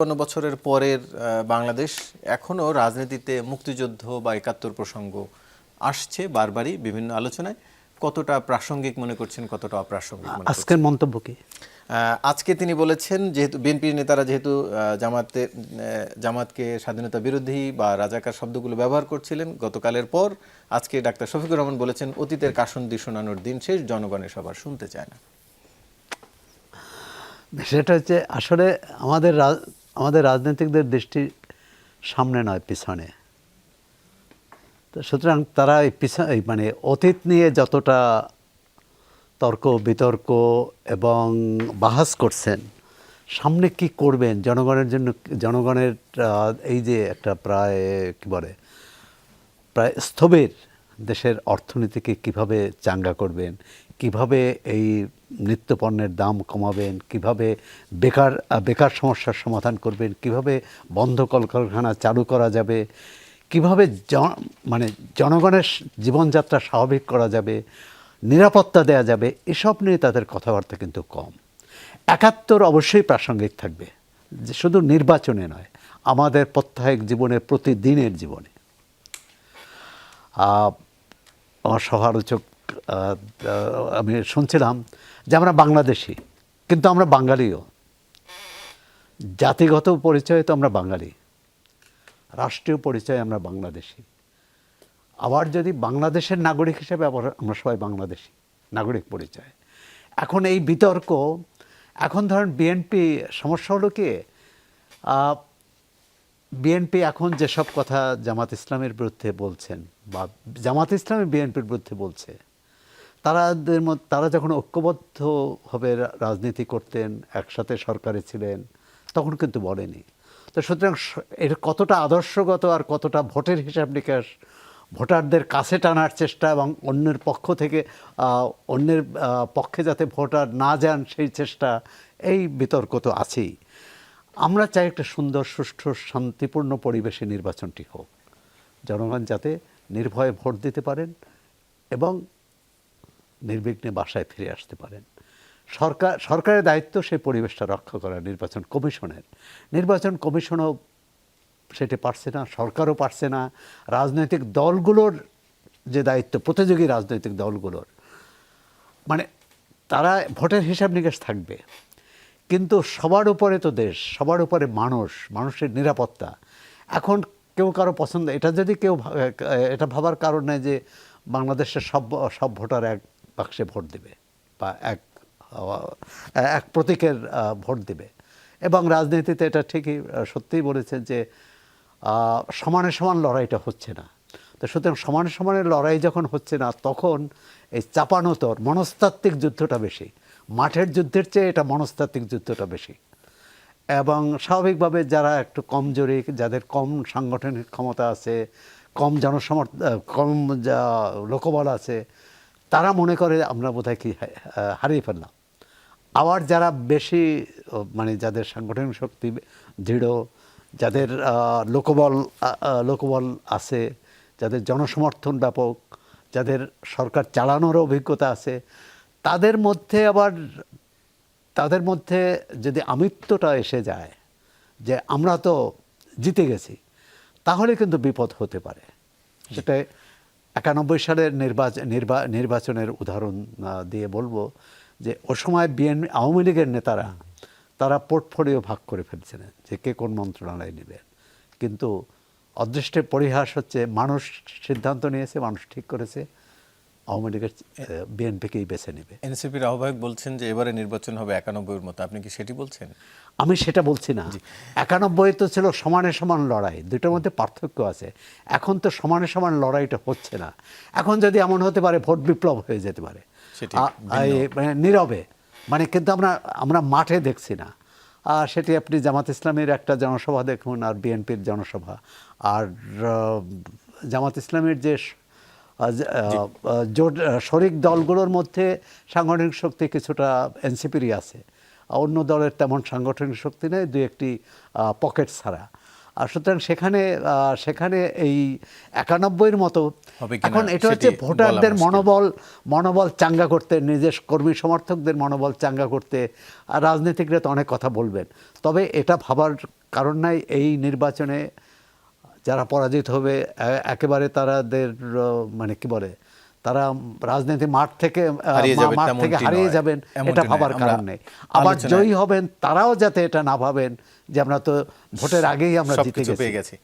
বছরের পরের বাংলাদেশ এখনো রাজনীতিতে মুক্তিযুদ্ধ বা একাত্তর প্রসঙ্গ আসছে বারবারই বিভিন্ন আলোচনায়। কতটা প্রাসঙ্গিক মনে করছেন, কতটা অপ্রাসঙ্গিক মনে করছেন? আজকের মন্তব্য কি? আজকে তিনি বলেছেন, যেহেতু বিএনপির নেতারা যেহেতু জামাতকে স্বাধীনতা বিরোধী বা রাজাকার শব্দগুলো ব্যবহার করছিলেন গতকালের পর, আজকে ডাক্তার শফিকুর রহমান বলেছেন অতীতের কাসন্দি শোনানোর দিন শেষ, জনগণের সবার শুনতে চায় না। সেটা হচ্ছে আসলে আমাদের রাজনীতিকদের দৃষ্টি সামনে নয়, পিছনে। তো সুতরাং তারা এই মানে অতীত নিয়ে যতটা তর্ক বিতর্ক এবং বাহাস করছেন, সামনে কি করবেন জনগণের জন্য, জনগণের এই যে একটা প্রায় কি বলে প্রায় স্থবির দেশের অর্থনীতিকে কিভাবে চাঙ্গা করবেন, কিভাবে এই নিত্যপণ্যের দাম কমাবেন, কিভাবে বেকার সমস্যার সমাধান করবেন, কিভাবে বন্ধ কলকারখানা চালু করা যাবে, কিভাবে মানে জনগণের জীবনযাত্রা স্বাভাবিক করা যাবে, নিরাপত্তা দেয়া যাবে, এসব নিয়ে তাদের কথাবার্তা কিন্তু কম। ৭১ অবশ্যই প্রাসঙ্গিক থাকবে, যে শুধু নির্বাচনে নয়, আমাদের প্রত্যেক জীবনে, প্রতিদিনের জীবনে। আমার সমালোচক আমি শুনছিলাম যে আমরা বাংলাদেশি, কিন্তু আমরা বাঙালিও। জাতিগত পরিচয়ে তো আমরা বাঙালি, রাষ্ট্রীয় পরিচয়ে আমরা বাংলাদেশি। আবার যদি বাংলাদেশের নাগরিক হিসেবে আমরা সবাই বাংলাদেশি নাগরিক পরিচয়। এখন এই বিতর্ক, এখন ধরেন বিএনপি, সমস্যা হলো কি, বিএনপি এখন যেসব কথা জামাত ইসলামের বিরুদ্ধে বলছেন বা জামাত ইসলামী বিএনপির বিরুদ্ধে বলছে, তারা যখন ঐক্যবদ্ধভাবে রাজনীতি করতেন, একসাথে সরকারে ছিলেন, তখন কিন্তু বলেনি। তো সুতরাং এর কতটা আদর্শগত আর কতটা ভোটের হিসাব নিকাশ, ভোটারদের কাছে টানার চেষ্টা এবং অন্যের পক্ষে যাতে ভোটার না যান সেই চেষ্টা, এই বিতর্ক তো আছেই। আমরা চাই একটা সুন্দর, সুষ্ঠু, শান্তিপূর্ণ পরিবেশে নির্বাচনটি হোক, জনগণ যাতে নির্ভয়ে ভোট দিতে পারেন এবং নির্বিঘ্নে বাসায় ফিরে আসতে পারেন। সরকারের দায়িত্ব সেই পরিবেশটা রক্ষা করা। নির্বাচন কমিশনও সেটা পারছে না, সরকারও পারছে না। রাজনৈতিক দলগুলোর যে দায়িত্ব, প্রতিযোগী রাজনৈতিক দলগুলোর, মানে তারা ভোটের হিসাব নিকাশ থাকবে, কিন্তু সবার উপরে তো দেশ, সবার উপরে মানুষের নিরাপত্তা। এখন কেউ কারো পছন্দ, এটা যদি কেউ এটা ভাবার কারণ নেই যে বাংলাদেশের সব ভোটার এক বাক্সে ভোট দেবে বা এক প্রতীকের ভোট দেবে। এবং রাজনীতিতে এটা ঠিকই সত্যিই বলেছেন যে সমানে সমান লড়াইটা হচ্ছে না। তো সুতরাং সমানে লড়াই যখন হচ্ছে না, তখন এই চাপানোতর মনস্তাত্ত্বিক যুদ্ধটা বেশি, মাঠের যুদ্ধের চেয়ে এটা মনস্তাত্ত্বিক যুদ্ধটা বেশি। এবং স্বাভাবিকভাবে যারা একটু কমজোরি, যাদের কম সাংগঠনিক ক্ষমতা আছে, কম কম লোকবল আছে, তারা মনে করে আমরা বোধহয় কি হারিয়ে ফেললাম। আবার যারা বেশি, মানে যাদের সাংগঠনিক শক্তি দৃঢ়, যাদের লোকবল আছে, যাদের জনসমর্থন ব্যাপক, যাদের সরকার চালানোর অভিজ্ঞতা আছে, তাদের মধ্যে যদি আমিত্বটা এসে যায় যে আমরা তো জিতে গেছি, তাহলে কিন্তু বিপদ হতে পারে। সেটা ৯১ সালের নির্বাচনের উদাহরণ দিয়ে বলবো যে ও সময় আওয়ামী লীগের নেতারা, তারা পোর্টফোলিও ভাগ করে ফেলছিলেন যে কে কোন মন্ত্রণালয় নেবেন। কিন্তু অদৃষ্টের পরিহাস হচ্ছে, মানুষ সিদ্ধান্ত নিয়েছে, মানুষ ঠিক করেছে আওয়ামী লীগের বিএনপিকেই বেছে নেবে। এনসিপির আহ্বায়ক বলছেন যে এবারে নির্বাচন হবে ৯১-এর মতো, আপনি কি সেটি বলছেন? আমি সেটা বলছি না। ৯১ তো ছিল সমানে সমান লড়াই, দুটোর মধ্যে পার্থক্য আছে। এখন তো সমানে সমান লড়াইটা হচ্ছে না। এখন যদি এমন হতে পারে ভোট বিপ্লব হয়ে যেতে পারে নীরবে, মানে কিন্তু আমরা মাঠে দেখছি না। আর সেটি আপনি জামাত ইসলামের একটা জনসভা দেখুন আর বিএনপির জনসভা, আর জামাত ইসলামের যে জোট শরিক দলগুলোর মধ্যে সাংগঠনিক শক্তি কিছুটা এনসিপিরই আছে, অন্য দলের তেমন সাংগঠনিক শক্তি নেই, দুই একটি পকেট ছাড়া। আর সুতরাং সেখানে এই ৯১-এর মতো, এখন এটা হচ্ছে ভোটারদের মনোবল চাঙ্গা করতে, নিজের কর্মী সমর্থকদের মনোবল চাঙ্গা করতে। আর রাজনীতিকরা তো অনেক কথা বলবেন, তবে এটা ভাবার কারণ নাই এই নির্বাচনে যারা পরাজিত হবে একেবারে তাদের মানে কি বলে, তারা রাজনীতি মাঠ থেকে হারিয়ে যাবেন এটা ভাবার কারণ নেই। আবার জয়ী হবেন তারাও যাতে এটা না ভাবেন যে আমরা তো ভোটের আগেই আমরা জিতে পেয়ে গেছি।